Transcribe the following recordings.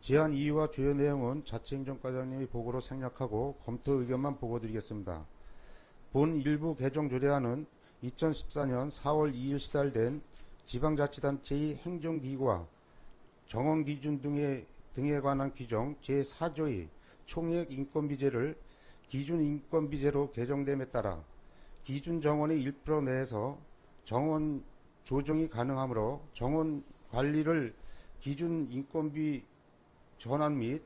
제안 이유와 주요 내용은 자체 행정과장님의 보고로 생략하고 검토 의견만 보고드리겠습니다. 본 일부 개정 조례안은 2014년 4월 2일 시달된 지방자치단체의 행정기구와 정원기준 등에 관한 규정 제4조의 총액 인건비제를 기준인건비제로 개정됨에 따라 기준 정원의 1% 내에서 정원 조정이 가능하므로 정원 관리를 기준 인건비 전환 및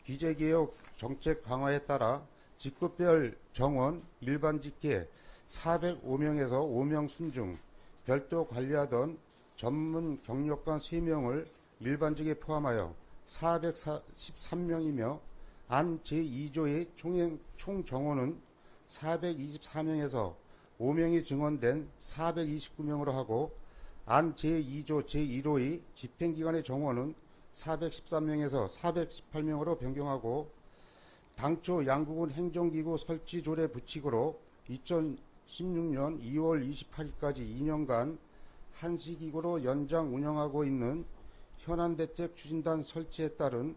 규제개혁 정책 강화에 따라 직급별 정원 일반 직계 405명에서 5명 순중 별도 관리하던 전문 경력관 3명을 일반직에 포함하여 413명이며 안 제2조의 총 정원은 424명에서 5명이 증원된 429명으로 하고 안 제2조 제1호의 집행기관의 정원은 413명에서 418명으로 변경하고 당초 양구군 행정기구 설치 조례 부칙으로 2016년 2월 28일까지 2년간 한시기구로 연장 운영하고 있는 현안대책 추진단 설치에 따른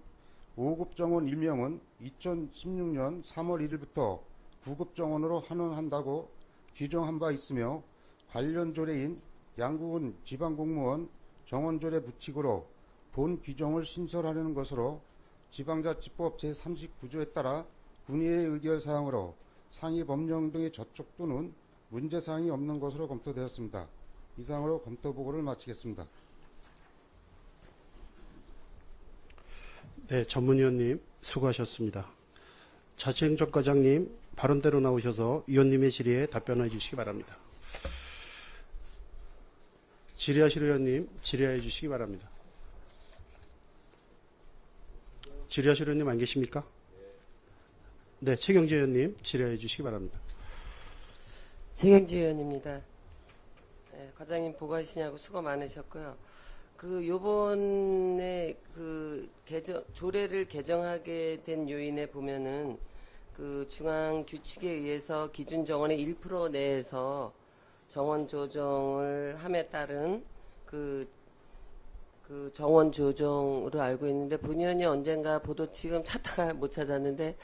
5급 정원 일명은 2016년 3월 1일부터 9급 정원으로 환원한다고 규정한 바 있으며 관련 조례인 양구군 지방공무원 정원조례 부칙으로 본 규정을 신설하려는 것으로 지방자치법 제39조에 따라 군의의 의결사항으로 상위 법령 등의 저촉 또는 문제사항이 없는 것으로 검토되었습니다. 이상으로 검토보고를 마치겠습니다. 네, 전문위원님 수고하셨습니다. 자치행정과장님 발언대로 나오셔서 위원님의 질의에 답변해 주시기 바랍니다. 질의하실 의원님 질의해 주시기 바랍니다. 질의하실 의원님 안 계십니까? 네, 최경재 의원님 질의해 주시기 바랍니다. 최경재 의원입니다. 네, 과장님 보고하시냐고 수고 많으셨고요. 요번에 조례를 개정하게 된 요인에 보면은 중앙 규칙에 의해서 기준 정원의 1% 내에서 정원 조정을 함에 따른 정원 조정으로 알고 있는데 본 의원이 언젠가 보도 지금 찾다가 못 찾았는데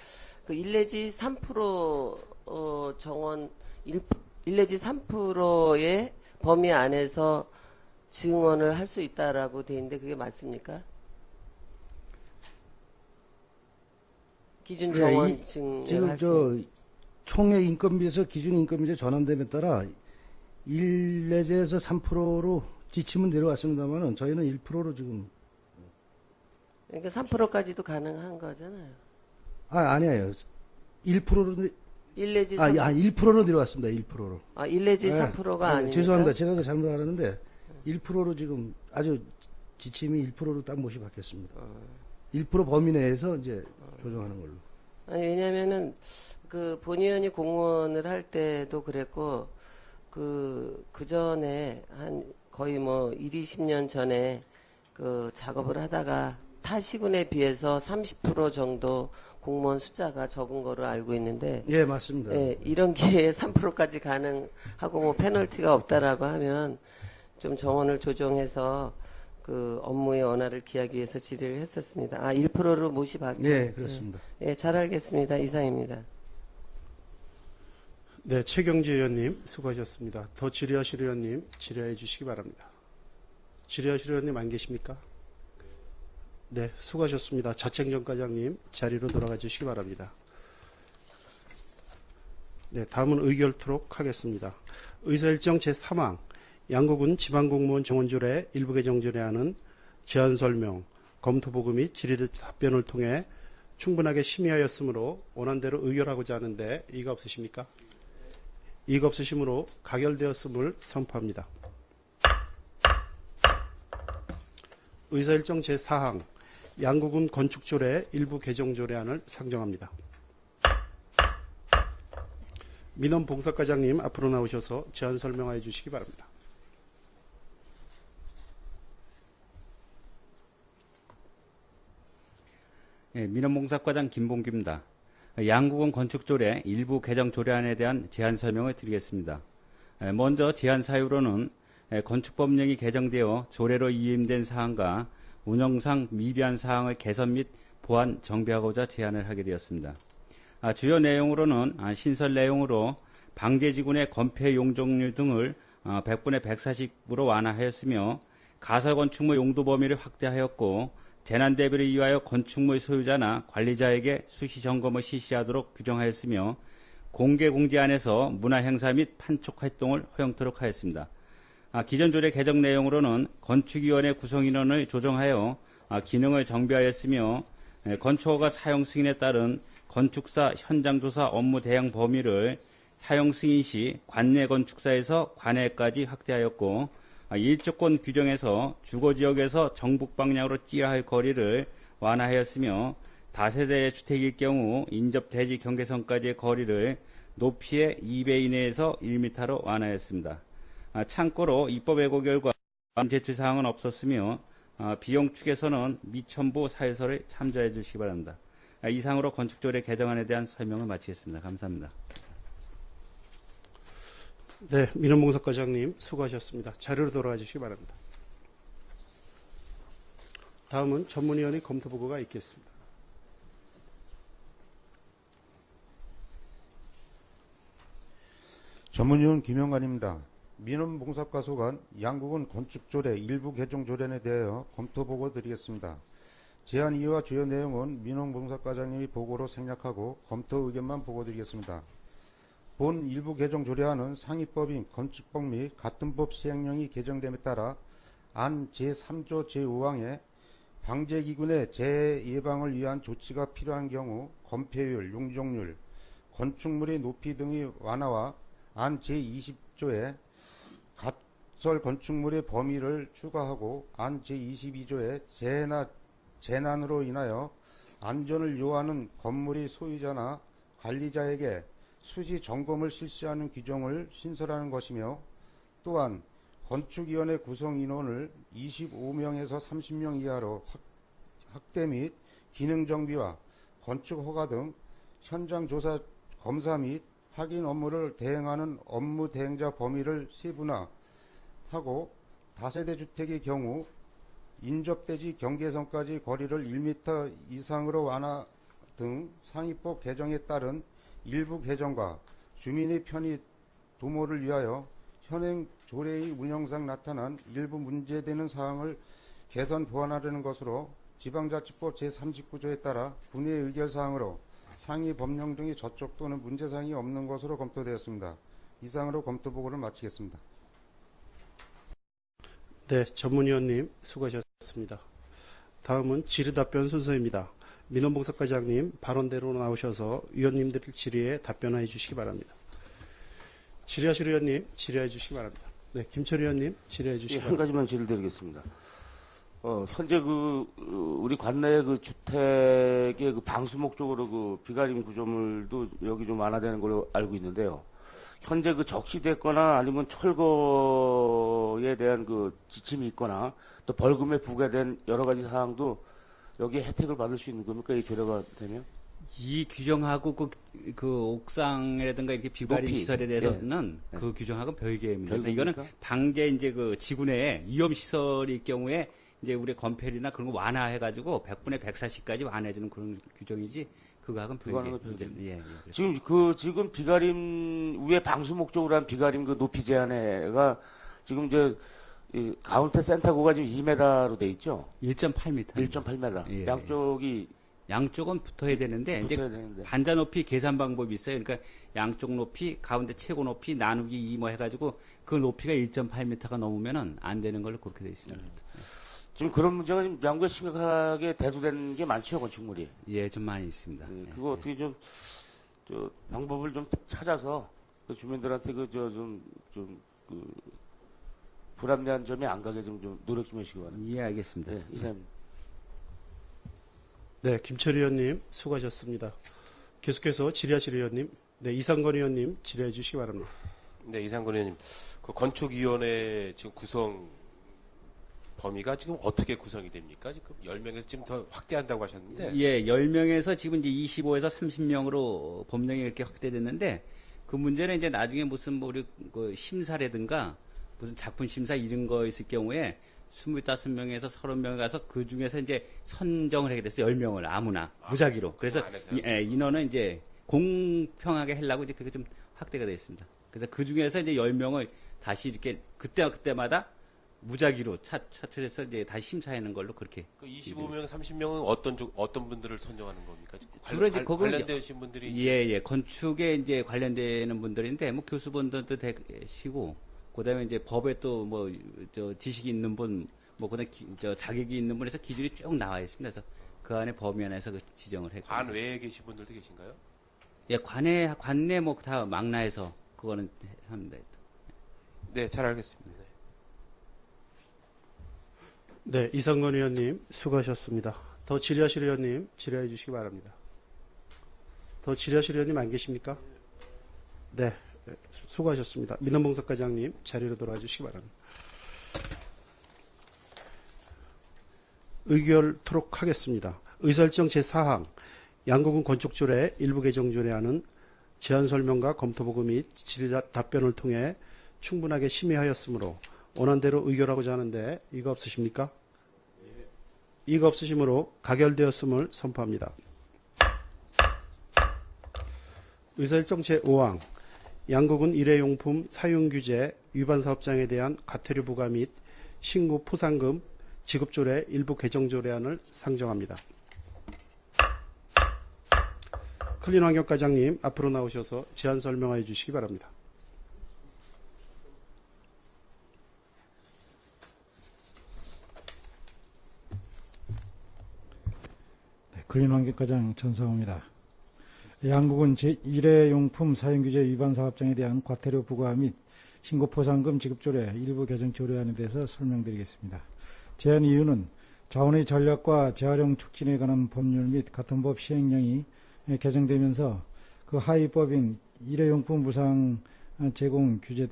1 내지 3% 정원 1 내지 3%의 범위 안에서 증원을 할 수 있다라고 돼 있는데 그게 맞습니까? 기준 정원 지금 총액 인건비에서 기준 인건비제 전환됨에 따라 1 내지에서 3%로 지침은 내려왔습니다만은 저희는 1%로 지금. 그러니까 3%까지도 가능한 거잖아요. 아니에요. 1%로 1 내지 3%. 1%로 내려왔습니다. 1%로. 1 내지 3%가 아니니까. 죄송합니다. 제가 그 잘못 알았는데 1%로 지금 아주 지침이 1%로 딱 못이 바뀌었습니다. 1% 범위 내에서 이제 조정하는 걸로. 아니 왜냐면은 본 의원이 공무원을 할 때도 그랬고 그 전에 한 거의 20년 전에 작업을 하다가 타 시군에 비해서 30% 정도 공무원 숫자가 적은 거로 알고 있는데. 예, 맞습니다. 예, 이런 기회에 3%까지 가능하고 페널티가 없다라고 하면 좀 정원을 조정해서 업무의 원활을 기하기 위해서 질의를 했었습니다. 1%로 못이 바뀌었. 네, 그렇습니다. 예, 잘 알겠습니다. 이상입니다. 네, 최경재 의원님 수고하셨습니다. 더 질의하실 의원님 질의해 주시기 바랍니다. 질의하실 의원님 안 계십니까? 네, 수고하셨습니다. 자치행정과장님 자리로 돌아가 주시기 바랍니다. 네, 다음은 의결토록 하겠습니다. 의사일정 제3항 양구군 지방공무원 정원조례 일부 개정 조례안은 제안 설명, 검토 보고 및 질의 답변을 통해 충분하게 심의하였으므로 원안대로 의결하고자 하는데 이의가 없으십니까? 이의가 없으시므로 가결되었음을 선포합니다. 의사일정 제4항 양구군 건축조례 일부 개정 조례안을 상정합니다. 민원봉사과장님 앞으로 나오셔서 제안 설명하여 주시기 바랍니다. 네, 민원봉사과장 김봉규입니다. 양구군 건축조례 일부 개정 조례안에 대한 제안 설명을 드리겠습니다. 먼저 제안 사유로는 건축법령이 개정되어 조례로 이임된 사항과 운영상 미비한 사항의 개선 및 보완 정비하고자 제안을 하게 되었습니다. 주요 내용으로는 신설 내용으로 방제지군의 건폐 용적률 등을 100분의 140으로 완화하였으며 가설건축물 용도 범위를 확대하였고 재난 대비를 위하여 건축물 소유자나 관리자에게 수시 점검을 실시하도록 규정하였으며 공개 공지 안에서 문화 행사 및 판촉 활동을 허용토록 하였습니다. 기존 조례 개정 내용으로는 건축위원회 구성 인원을 조정하여 기능을 정비하였으며 건축허가 사용 승인에 따른 건축사 현장조사 업무 대행 범위를 사용 승인 시 관내 건축사에서 관내까지 확대하였고 일조권 규정에서 주거지역에서 정북 방향으로 찌어야 할 거리를 완화하였으며 다세대 주택일 경우 인접 대지 경계선까지의 거리를 높이의 2배 이내에서 1m로 완화하였습니다. 참고로 입법 예고 결과 제출 사항은 없었으며 비용 축에서는 미첨부 사유서를 참조해 주시기 바랍니다. 이상으로 건축조례 개정안에 대한 설명을 마치겠습니다. 감사합니다. 네, 민원봉사과장님 수고하셨습니다. 자료로 돌아와 주시기 바랍니다. 다음은 전문위원회 검토보고가 있겠습니다. 전문위원 김영관입니다. 민원봉사과 소관 양국은 건축조례 일부 개정 조례에 대하여 검토보고 드리겠습니다. 제안 이유와 주요 내용은 민원봉사과장님이 보고로 생략하고 검토 의견만 보고 드리겠습니다. 본 일부 개정 조례안은 상위법인 건축법 및 같은 법 시행령이 개정됨에 따라 안 제3조 제5항에 방제기군의 재예방을 위한 조치가 필요한 경우 건폐율, 용적률, 건축물의 높이 등의 완화와 안 제20조에 가설 건축물의 범위를 추가하고 안 제22조에 재난으로 인하여 안전을 요하는 건물의 소유자나 관리자에게 수시 점검을 실시하는 규정을 신설하는 것이며 또한 건축위원회 구성 인원을 25명에서 30명 이하로 확대 및 기능 정비와 건축 허가 등 현장 조사 검사 및 확인 업무를 대행하는 업무 대행자 범위를 세분화하고 다세대 주택의 경우 인접대지 경계선까지 거리를 1m 이상으로 완화 등 상위법 개정에 따른 일부 개정과 주민의 편의 도모를 위하여 현행 조례의 운영상 나타난 일부 문제되는 사항을 개선 보완하려는 것으로 지방자치법 제39조에 따라 군의 의결사항으로 상위 법령 등의 저촉 또는 문제사항이 없는 것으로 검토되었습니다. 이상으로 검토보고를 마치겠습니다. 네, 전문위원님 수고하셨습니다. 다음은 질의답변 순서입니다. 민원봉사과장님 발언대로 나오셔서 위원님들 질의에 답변해 주시기 바랍니다. 질의하실 의원님 질의해 주시기 바랍니다. 네, 김철 의원님 질의해 주시기 한 바랍니다. 가지만 질의드리겠습니다. 현재 우리 관내 주택의 방수 목적으로 비가림 구조물도 여기 좀 완화되는 걸로 알고 있는데요. 현재 적시됐거나 아니면 철거에 대한 지침이 있거나 또 벌금에 부과된 여러 가지 사항도 여기에 혜택을 받을 수 있는 겁니까? 이 조례가 되면? 이 규정하고 그 옥상이라든가 이렇게 비가림 높이. 시설에 대해서는 예. 그 규정하고 별개의 문제다. 별개입니까? 이거는 방제 이제 지구내에 위험 시설일 경우에 이제 우리 건폐율이나 그런 거 완화해가지고 100분의 140까지 완화해주는 그런 규정이지 그거하고는 별개의 그거는 문제. 별개입니다. 예, 예. 지금 비가림 위에 방수 목적으로 한 비가림 높이 제한해가 지금 이 가운데 센터고가 지금 2m로 돼 있죠? 1.8m. 1.8m. 예. 양쪽은 붙어야 되는데 이제 붙어야 되는데. 반자 높이 계산 방법이 있어요. 그러니까 양쪽 높이, 가운데 최고 높이 나누기 2 뭐 해가지고 그 높이가 1.8m가 넘으면은 안 되는 걸로 그렇게 돼 있습니다. 지금 그런 문제가 지금 양구에 심각하게 대두된 게 많죠, 건축물이. 예, 좀 많이 있습니다. 예, 예. 그거 어떻게 방법을 좀 찾아서 주민들한테 불합리한 점이 안 가게 좀 노력 좀 해주시기 바랍니다. 예, 알겠습니다. 네, 이사님. 네, 김철 의원님 수고하셨습니다. 계속해서 질의하실 의원님, 네, 이상건 의원님 질의해 주시기 바랍니다. 네, 이상건 의원님. 그 건축위원회 지금 구성 범위가 지금 어떻게 구성이 됩니까? 지금 10명에서 지금 더 확대한다고 하셨는데. 예, 10명에서 지금 이제 25에서 30명으로 법령이 이렇게 확대됐는데 그 문제는 이제 나중에 무슨 우리 심사라든가 무슨 작품 심사 이런 거 있을 경우에 25명에서 30명에 가서 그 중에서 이제 선정을 하게 됐어요. 10명을 아무나 무작위로. 그래서 안에서요? 인원은 이제 공평하게 하려고 이제 그게 좀 확대가 되어 있습니다. 그래서 그 중에서 이제 10명을 다시 이렇게 그때마다 무작위로 차출해서 이제 다시 심사하는 걸로 그렇게. 그 25명, 30명은 어떤 분들을 선정하는 겁니까? 주로 이제 그걸 관련되신 분들이 예. 건축에 이제 관련되는 분들인데, 뭐 교수분들도 되시고, 그 다음에 이제 법에 또 뭐, 지식이 있는 분, 뭐, 그 다음에 자격이 있는 분에서 기준이 쭉 나와 있습니다. 그래서 그 안에 범위 안에서 그 지정을 했고. 관 외에 계신 분들도 계신가요? 예, 관내 뭐 다 망라해서 그거는 합니다. 네, 잘 알겠습니다. 네, 이성건 의원님 수고하셨습니다. 더 질의하실 의원님 질의해 주시기 바랍니다. 더 질의하실 의원님 안 계십니까? 네, 수고하셨습니다. 민원봉사과장님 자리로 돌아와 주시기 바랍니다. 의결토록 하겠습니다. 의설정 제4항 양국은 건축조례 일부 개정 조례안은 제안 설명과 검토 보고 및 질의 답변을 통해 충분하게 심의하였으므로 원안대로 의결하고자 하는데 이거 없으십니까? 이거 없으시므로 가결되었음을 선포합니다. 의사일정 제5항 양국은 일회용품 사용규제 위반사업장에 대한 과태료 부과 및 신고 포상금 지급조례 일부 개정조례안을 상정합니다. 클린환경과장님 앞으로 나오셔서 제안 설명해 주시기 바랍니다. 클린환경과장 전상호입니다. 양국은 제1회용품 사용규제 위반 사업장에 대한 과태료 부과 및 신고포상금 지급조례 일부 개정 조례안에 대해서 설명드리겠습니다. 제안 이유는 자원의 전략과 재활용 촉진에 관한 법률 및 같은 법 시행령이 개정되면서 그 하위법인 일회용품 무상 제공 규제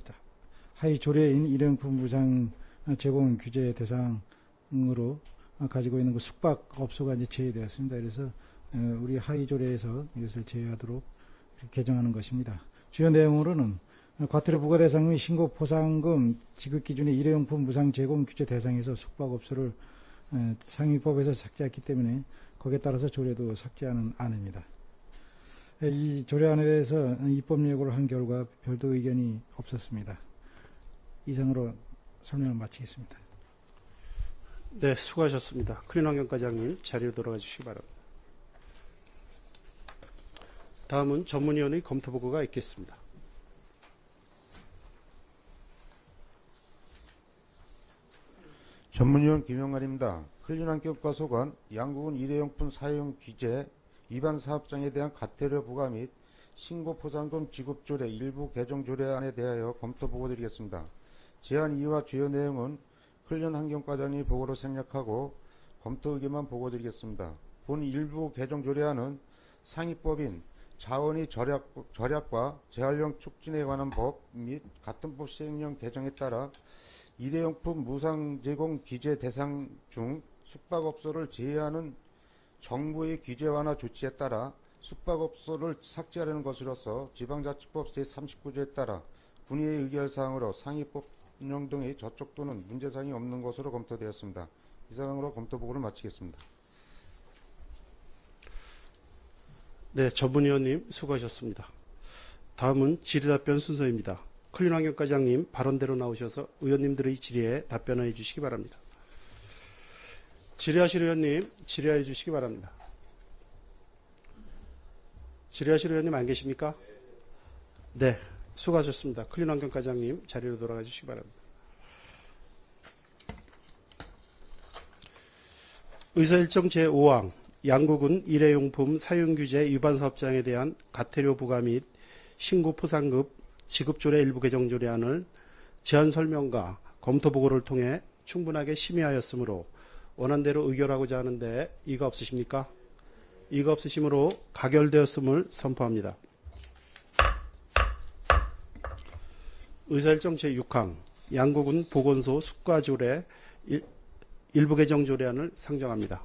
하위 조례인 일회용품 무상 제공 규제 대상으로 가지고 있는 그 숙박업소가 이제 제외되었습니다. 그래서 우리 하위 조례에서 이것을 제외하도록 개정하는 것입니다. 주요 내용으로는 과태료 부과 대상 및 신고 포상금 지급 기준의 일회용품 무상 제공 규제 대상에서 숙박업소를 상위법에서 삭제했기 때문에 거기에 따라서 조례도 삭제하는 안입니다. 이 조례안에 대해서 입법 예고를 한 결과 별도 의견이 없었습니다. 이상으로 설명을 마치겠습니다. 네, 수고하셨습니다. 클린환경과장님 자리로 돌아가 주시기 바랍니다. 다음은 전문위원의 검토보고가 있겠습니다. 전문위원 김영관입니다. 클린환경과 소관 양국은 일회용품 사용 규제 위반 사업장에 대한 과태료 부과 및 신고 포상금 지급 조례 일부 개정 조례안에 대하여 검토 보고 드리겠습니다. 제안 이유와 주요 내용은 클린환경과장이 보고로 생략하고 검토 의견만 보고 드리겠습니다. 본 일부 개정 조례안은 상위법인 자원의 절약과 재활용 촉진에 관한 법 및 같은 법 시행령 개정에 따라 일회용품 무상 제공 규제 대상 중 숙박업소를 제외하는 정부의 규제 완화 조치에 따라 숙박업소를 삭제하려는 것으로서 지방자치법 제39조에 따라 군의의 의결사항으로 상위법 운영 등의 저촉 또는 문제사항이 없는 것으로 검토되었습니다. 이상으로 검토 보고를 마치겠습니다. 네, 전문위원님 수고하셨습니다. 다음은 질의답변 순서입니다. 클린환경과장님 발언대로 나오셔서 의원님들의 질의에 답변해 주시기 바랍니다. 질의하실 의원님 질의해 주시기 바랍니다. 질의하실 의원님 안 계십니까? 네, 수고하셨습니다. 클린환경과장님 자리로 돌아가 주시기 바랍니다. 의사일정 제5항 양국은 일회용품 사용규제 위반사업장에 대한 과태료 부과 및 신고 포상금 지급조례 일부 개정 조례안을 제안 설명과 검토 보고를 통해 충분하게 심의하였으므로 원안대로 의결하고자 하는데 이가 없으십니까? 이가 없으시므로 가결되었음을 선포합니다. 의사일정 제6항 양국은 보건소 숙과조례 일부 개정 조례안을 상정합니다.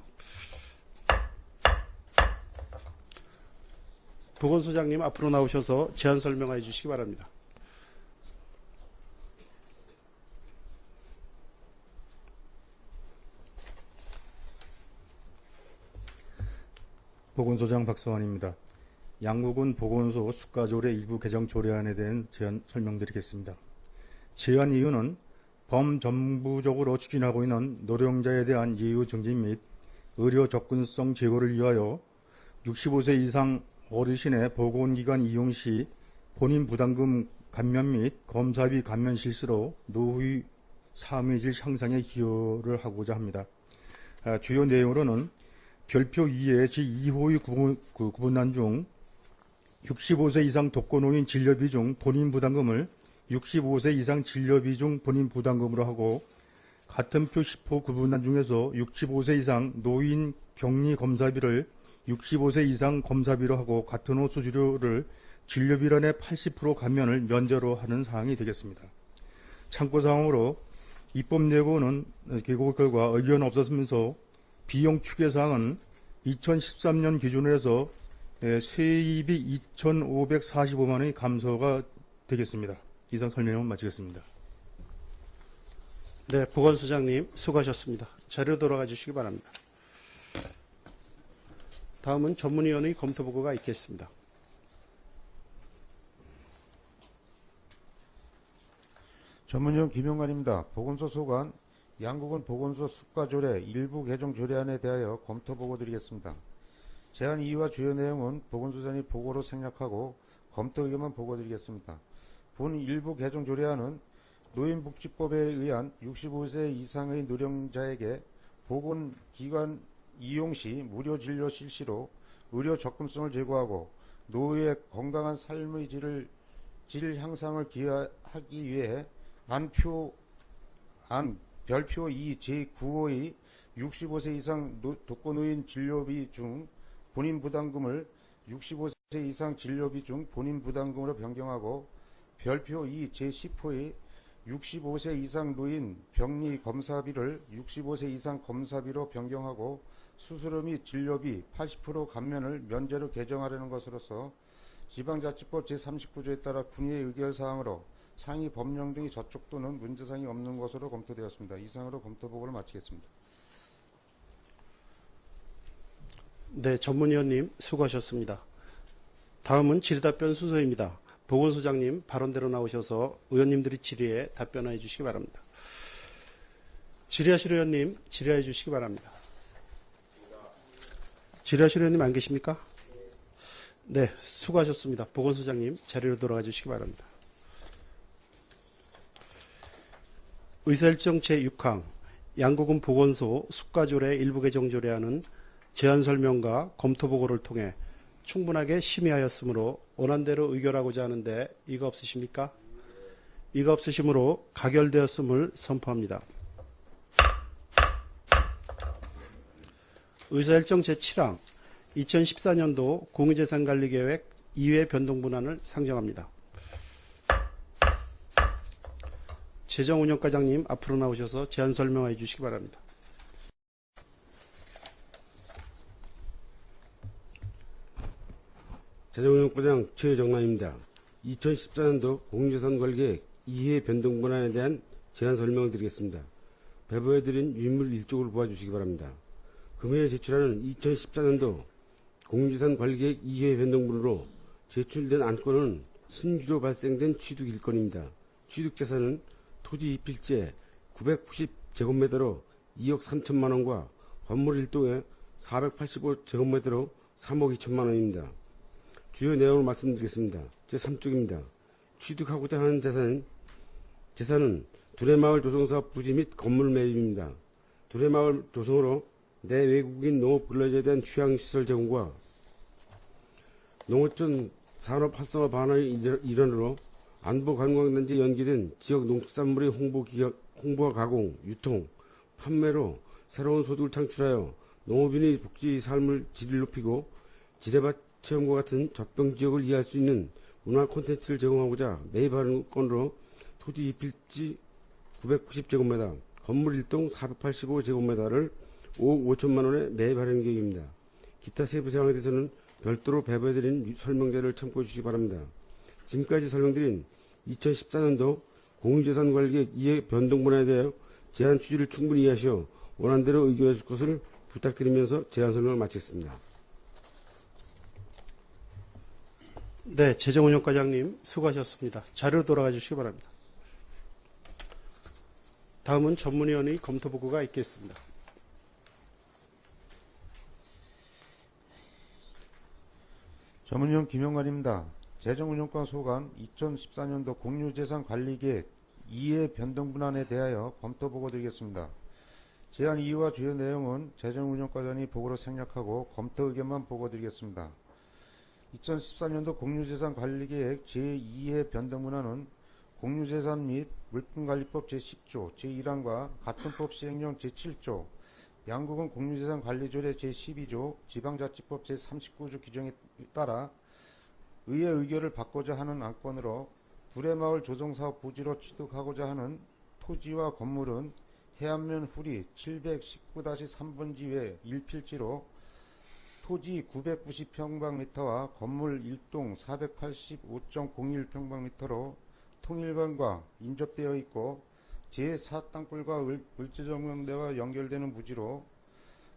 보건소장님 앞으로 나오셔서 제안 설명해 주시기 바랍니다. 보건소장 박수환입니다. 양구군 보건소 수가조례 일부 개정 조례안에 대한 제안 설명드리겠습니다. 제안 이유는 범정부적으로 추진하고 있는 노령자에 대한 예우 증진 및 의료 접근성 제고를 위하여 65세 이상 어르신의 보건기관 이용 시 본인 부담금 감면 및 검사비 감면 실시로 노후 삶의 질 향상에 기여를 하고자 합니다. 주요 내용으로는 별표 2의 제2호의 구분란 중 65세 이상 독거노인 진료비 중 본인 부담금을 65세 이상 진료비 중 본인 부담금으로 하고, 같은 표 10호 구분란 중에서 65세 이상 노인 격리 검사비를 65세 이상 검사비로 하고, 같은 호 수수료를 진료비란의 80% 감면을 면제로 하는 사항이 되겠습니다. 참고사항으로 입법 내고는 계고 결과 의견 없었으면서 비용 추계사항은 2013년 기준으로 해서 세입이 2,545만 원이 감소가 되겠습니다. 이상 설명을 마치겠습니다. 네, 보건소장님 수고하셨습니다. 자료 돌아가 주시기 바랍니다. 다음은 전문위원의 검토보고가 있겠습니다. 전문위원 김용관입니다. 보건소 소관 양구군 보건소 수가조례 일부 개정 조례안에 대하여 검토보고 드리겠습니다. 제안 이유와 주요 내용은 보건소장이 보고로 생략하고 검토 의견만 보고 드리겠습니다. 본 일부 개정 조례안은 노인복지법에 의한 65세 이상의 노령자에게 보건기관 이용 시 무료 진료 실시로 의료 접근성을 제고하고 노후의 건강한 삶의 질 향상을 기하기 위해 별표 2 제9호의 65세 이상 독거노인 진료비 중 본인 부담금을 65세 이상 진료비 중 본인 부담금으로 변경하고, 별표 2 제10호의 65세 이상 노인 병리 검사비를 65세 이상 검사비로 변경하고, 수수료 및 진료비 80% 감면을 면제로 개정하려는 것으로서 지방자치법 제39조에 따라 군의의 의결사항으로 상위 법령 등이 저촉 또는 문제사항이 없는 것으로 검토되었습니다. 이상으로 검토보고를 마치겠습니다. 네, 전문위원님 수고하셨습니다. 다음은 질의답변 순서입니다. 보건소장님 발언대로 나오셔서 의원님들이 질의에 답변해 주시기 바랍니다. 질의하실 의원님 질의해 주시기 바랍니다. 질의하실 의원님 안 계십니까? 네, 수고하셨습니다. 보건소장님 자리로 돌아가 주시기 바랍니다. 의사일정 제6항 양구군 보건소 수가조례 일부 개정 조례안은 제안 설명과 검토 보고를 통해 충분하게 심의하였으므로 원안대로 의결하고자 하는데 이거 없으십니까? 이거 없으시므로 가결되었음을 선포합니다. 의사일정 제7항 2014년도 공유재산관리계획 2회 변동분안을 상정합니다. 재정운영과장님 앞으로 나오셔서 제안 설명해 주시기 바랍니다. 재정운영과장 최정남입니다. 2014년도 공유재산관리계획 2회 변동분안에 대한 제안 설명을 드리겠습니다. 배부해드린 유인물 1쪽을 보아주시기 바랍니다. 금회에 제출하는 2014년도 공유재산관리계획 2회 변동분으로 제출된 안건은 신규로 발생된 취득 1건입니다. 취득재산은 토지 입필재 990제곱미터로 2억 3천만 원과 건물 1동에 485제곱미터로 3억 2천만 원입니다. 주요 내용을 말씀드리겠습니다. 제3쪽입니다. 취득하고자 하는 재산은 두레마을 조성사업 부지 및 건물 매입입니다. 두레마을 조성으로 내외국인 농업 근로자에 대한 휴양시설 제공과 농어촌 산업 활성화 방안의 일환으로 안보관광단지에 연계된 지역 농수산물의 홍보와 가공, 유통, 판매로 새로운 소득을 창출하여 농업인의 복지 삶을 질을 높이고 지뢰밭 체험과 같은 젖병지역을 이해할 수 있는 문화 콘텐츠를 제공하고자 매입하는 건으로 토지 입필지 990제곱미터, 건물 1동 485제곱미터를 5억 5천만 원에 매입하려는 계획입니다. 기타 세부 사항에 대해서는 별도로 배부해드린 설명자를 참고해 주시기 바랍니다. 지금까지 설명드린 2014년도 공유재산관리계획 2회 변동분안에 대하여 제안 취지를 충분히 이해하시어 원안대로 의결해 줄 것을 부탁드리면서 제안 설명을 마치겠습니다. 네, 재정운영과장님 수고하셨습니다. 자료로 돌아가 주시기 바랍니다. 다음은 전문위원의 검토보고가 있겠습니다. 전문위원 김영관입니다. 재정운영과 소관 2014년도 공유재산관리계획 2의 변동분안에 대하여 검토보고 드리겠습니다. 제안 이유와 주요 내용은 재정운영과장이 보고로 생략하고 검토 의견만 보고 드리겠습니다. 2014년도 공유재산관리계획 제2의 변동분안은 공유재산 및 물품관리법 제10조 제1항과 같은 법 시행령 제7조 양국은 공유재산관리조례 제12조 지방자치법 제39조 규정에 따라 의회 의결을 받고자 하는 안건으로 두레마을 조성사업 부지로 취득하고자 하는 토지와 건물은 해안면 후리 719-3번지 외 1필지로 토지 990평방미터와 건물 1동 485.01평방미터로 통일관과 인접되어 있고 제4땅굴과 을지정명대와 연결되는 부지로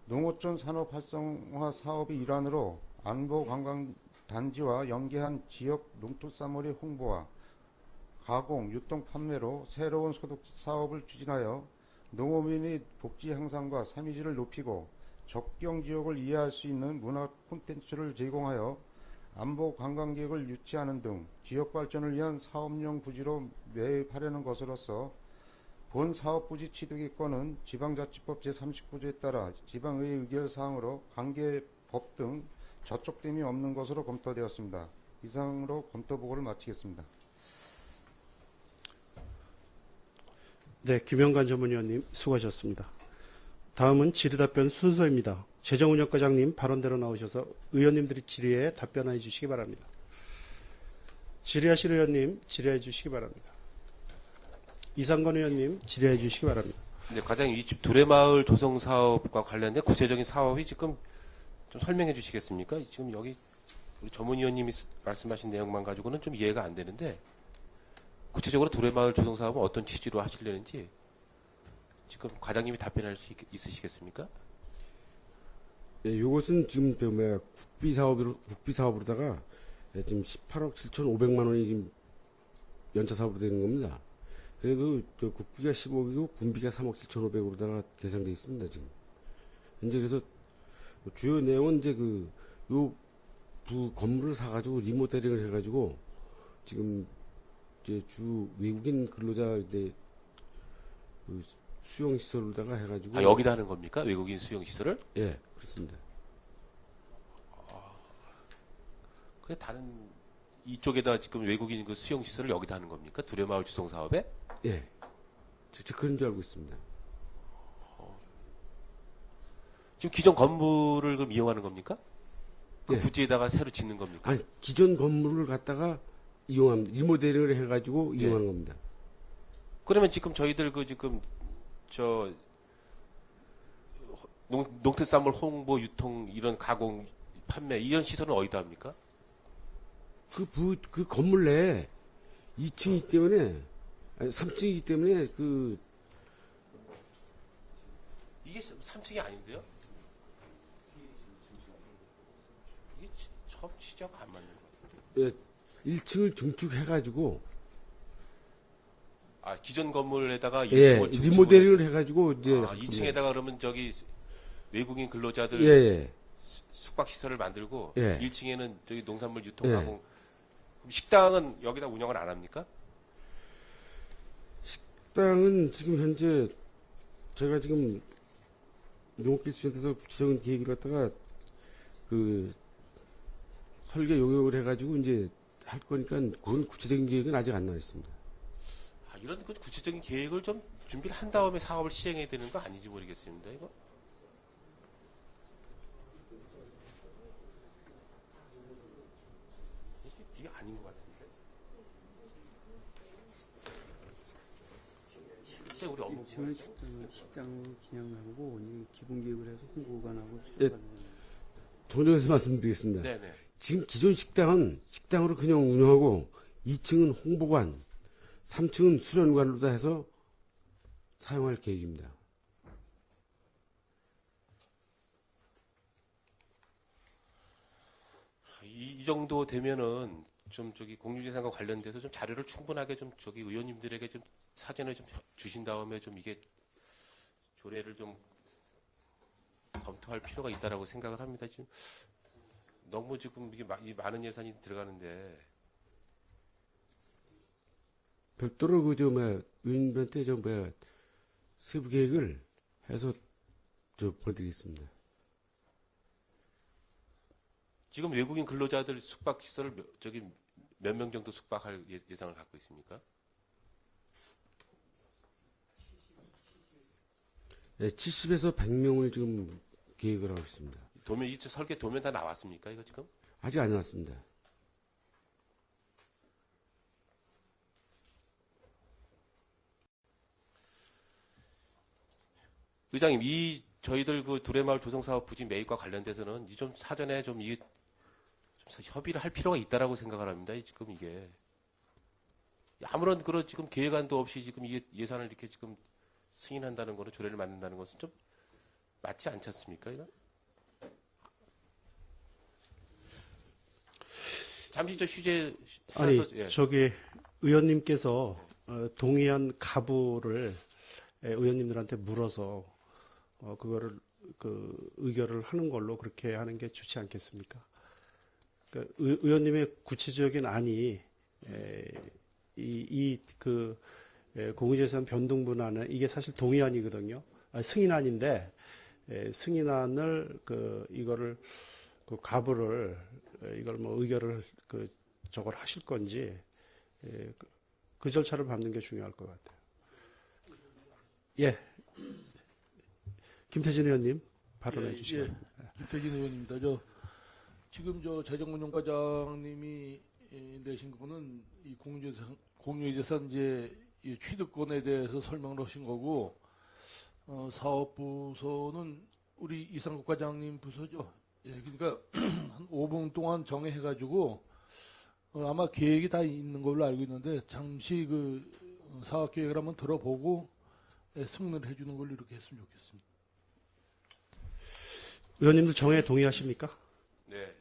농어촌 산업 활성화 사업의 일환으로 안보관광단지와 연계한 지역 농특산물의 홍보와 가공, 유통, 판매로 새로운 소득 사업을 추진하여 농어민의 복지 향상과 삶의질을 높이고 접경 지역을 이해할 수 있는 문화 콘텐츠를 제공하여 안보 관광객을 유치하는 등 지역 발전을 위한 사업용 부지로 매입하려는 것으로서 본 사업부지 취득의건은 지방자치법 제39조에 따라 지방의회 의결사항으로 관계법 등 저촉됨이 없는 것으로 검토되었습니다. 이상으로 검토보고를 마치겠습니다. 네, 김영관 전문위원님 수고하셨습니다. 다음은 질의답변 순서입니다. 재정운영과장님 발언대로 나오셔서 의원님들이 질의에 답변해 주시기 바랍니다. 질의하실 의원님 질의해 주시기 바랍니다. 이상건 의원님 질의해 주시기 바랍니다. 네, 과장님, 이 두레마을 조성 사업과 관련된 구체적인 사업이 지금 좀 설명해 주시겠습니까? 지금 여기 우리 전문위원님이 말씀하신 내용만 가지고는 좀 이해가 안 되는데 구체적으로 두레마을 조성 사업은 어떤 취지로 하시려는지 지금 과장님이 답변할 수 있으시겠습니까? 예, 이것은 지금 국비사업으로다가 지금 18억 7,500만 원이 지금 연차 사업으로 되는 겁니다. 그래도 저 국비가 10억이고 군비가 3억 7,500으로다가 계산되어 있습니다, 지금. 이제 그래서 주요 내용은 이제 건물을 사가지고 리모델링을 해가지고 지금 이제 외국인 근로자 이제 수용시설로다가 해가지고. 여기다 하는 겁니까? 외국인 수용시설을? 예, 그렇습니다. 그게 다른, 이쪽에다 지금 외국인 그 수용시설을 여기다 하는 겁니까? 두레마을 주성 사업에? 예. 저 그런 줄 알고 있습니다. 지금 기존 건물을 그럼 이용하는 겁니까? 그 예. 부지에다가 새로 짓는 겁니까? 아니, 기존 건물을 갖다가 이용합니다. 리모델링을 해가지고 이용하는 겁니다. 그러면 지금 저희들 농특산물 홍보, 유통, 이런 가공, 판매, 이런 시설은 어디다 합니까? 그 건물 내에 2층이기 때문에, 3층이기 때문에 이게 3층이 아닌데요? 이게 처음 취지하고 안 맞는 것 같아요. 예, 1층을 증축해가지고, 기존 건물에다가 2층을 예, 리모델링을 해가지고, 이제. 2층에다가 그러면 외국인 근로자들 예. 숙박시설을 만들고, 예. 1층에는 저기 농산물 유통, 예. 가공. 그럼 식당은 여기다 운영을 안 합니까? 식당은 지금 현재, 제가 지금 농업기술센터에서 구체적인 계획을 갖다가, 설계 용역을 해가지고, 이제 할 거니까, 그건 구체적인 계획은 아직 안 나와 있습니다. 이런 구체적인 계획을 좀 준비를 한 다음에 사업을 시행해야 되는 거 아닌지 모르겠습니다, 이거. 이게 아닌 것 같은데. 실제 우리 업무 식당으로 진행하고 기본 계획을 해서 홍보관하고 예, 정정해서 말씀드리겠습니다. 네네. 지금 기존 식당은 식당으로 그냥 운영하고 2층은 홍보관, 3층은 수련관으로 다 해서 사용할 계획입니다. 이 정도 되면은 좀 저기 공유재산과 관련돼서 좀 자료를 충분하게 좀 저기 의원님들에게 좀 사전에 좀 주신 다음에 좀 이게 조례를 좀 검토할 필요가 있다라고 생각을 합니다. 지금 너무 지금 이게 많은 예산이 들어가는데 별도로 의원님한테 세부 계획을 해서 보내드리겠습니다. 지금 외국인 근로자들 숙박 시설을 몇 명 정도 숙박할 예상을 갖고 있습니까? 네, 70에서 100명을 지금 계획을 하고 있습니다. 설계 도면 다 나왔습니까? 이거 지금? 아직 안 나왔습니다. 의장님, 저희들 그 두레마을 조성사업 부지 매입과 관련돼서는 좀 사전에 좀 협의를 할 필요가 있다라고 생각을 합니다. 지금 이게 아무런 그런 지금 계획안도 없이 지금 예산을 이렇게 지금 승인한다는 거는 조례를 만든다는 것은 좀 맞지 않지 않습니까? 이거? 잠시 저 휴재 아니 예. 저기 의원님께서 동의한 가부를 의원님들한테 물어서 그거를 의결을 하는 걸로 그렇게 하는 게 좋지 않겠습니까? 의원님의 구체적인 안이 공유재산 변동분안은 이게 사실 동의안이거든요. 승인안인데 승인안을 이거를 가부를 이걸 의결을 저걸 하실 건지 그 절차를 밟는 게 중요할 것 같아요. 예, 김태진 의원님 발언해 주시죠. 예, 김태진 의원입니다. 지금 재정운용과장님이 내신 부분은 이 공유재산 이제 이 취득권에 대해서 설명을 하신 거고, 사업부서는 우리 이상국 과장님 부서죠. 예, 그러니까 한 5분 동안 정해가지고 아마 계획이 다 있는 걸로 알고 있는데 잠시 사업 계획을 한번 들어보고 승인을 해주는 걸로 이렇게 했으면 좋겠습니다. 의원님들 정에 동의하십니까? 네.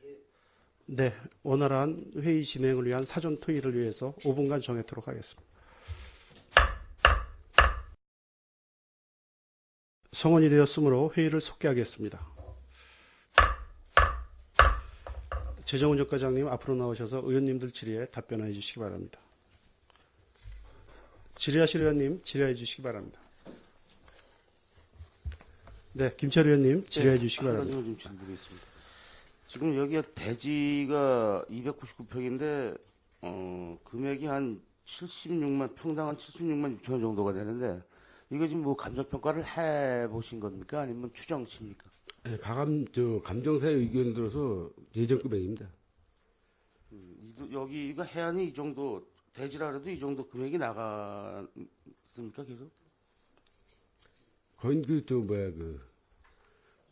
네, 원활한 회의 진행을 위한 사전 토의를 위해서 5분간 정해도록 하겠습니다. 성원이 되었으므로 회의를 속개하겠습니다. 재정운전과장님 앞으로 나오셔서 의원님들 질의에 답변해 주시기 바랍니다. 질의하실 의원님 질의해 주시기 바랍니다. 네, 김철 의원님 질의해 주시기 바랍니다. 좀 질문드리겠습니다. 지금 여기가 대지가 299평인데 금액이 한 76만 평당 한 76만 6천 원 정도가 되는데 이거 지금 감정평가를 해 보신 겁니까? 아니면 추정치입니까? 네, 감정사의 의견 들어서 예정 금액입니다. 여기가 해안이 이 정도 대지라 해도 이 정도 금액이 나갔습니까? 계속? 거의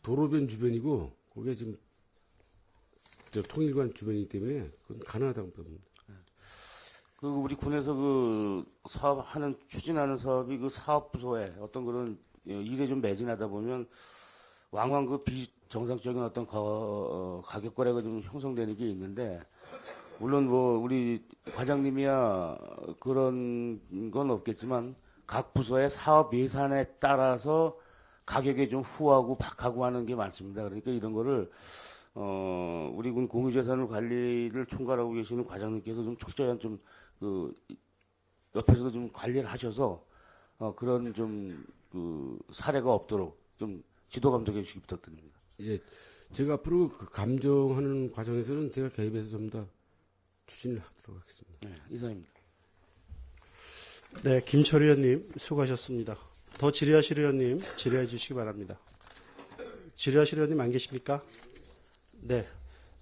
도로변 주변이고 거기에 지금 통일관 주변이기 때문에 그건 가능하다고 봅니다. 우리 군에서 사업하는 추진하는 사업이 사업부서에 어떤 그런 일에 좀 매진하다 보면 왕왕 비정상적인 어떤 가격 거래가 좀 형성되는 게 있는데 물론 우리 과장님이야 그런 건 없겠지만 각 부서의 사업 예산에 따라서 가격에 좀 후하고 박하고 하는 게 많습니다. 그러니까 이런 거를 우리 군 공유재산을 관리를 총괄하고 계시는 과장님께서 좀 철저한 옆에서도 좀 관리를 하셔서 그런 사례가 없도록 좀 지도 감독해 주시기 부탁드립니다. 예, 제가 앞으로 감정하는 과정에서는 제가 개입해서 좀 더 추진을 하도록 하겠습니다. 네, 이상입니다. 네, 김철 의원님 수고하셨습니다. 더 질의하실 의원님 질의해 주시기 바랍니다. 질의하실 의원님 안 계십니까? 네,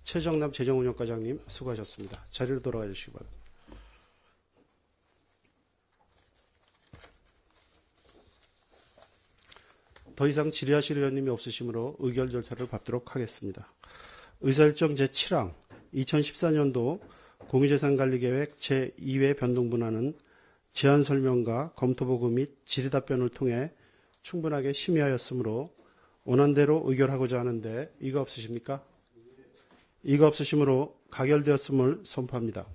최정남 재정운영과장님 수고하셨습니다. 자리로 돌아가 주시기 바랍니다. 더 이상 질의하실 의원님이 없으시므로 의결 절차를 밟도록 하겠습니다. 의사일정 제7항 2014년도 공유재산관리계획 제2회 변동분안은 제안 설명과 검토보고 및 질의답변을 통해 충분하게 심의하였으므로 원안대로 의결하고자 하는데 이거 없으십니까? 이거 없으시므로 가결되었음을 선포합니다.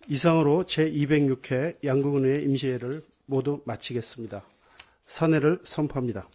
이상으로 제206회 양국은의 임시회를 모두 마치겠습니다. 사내를 선포합니다.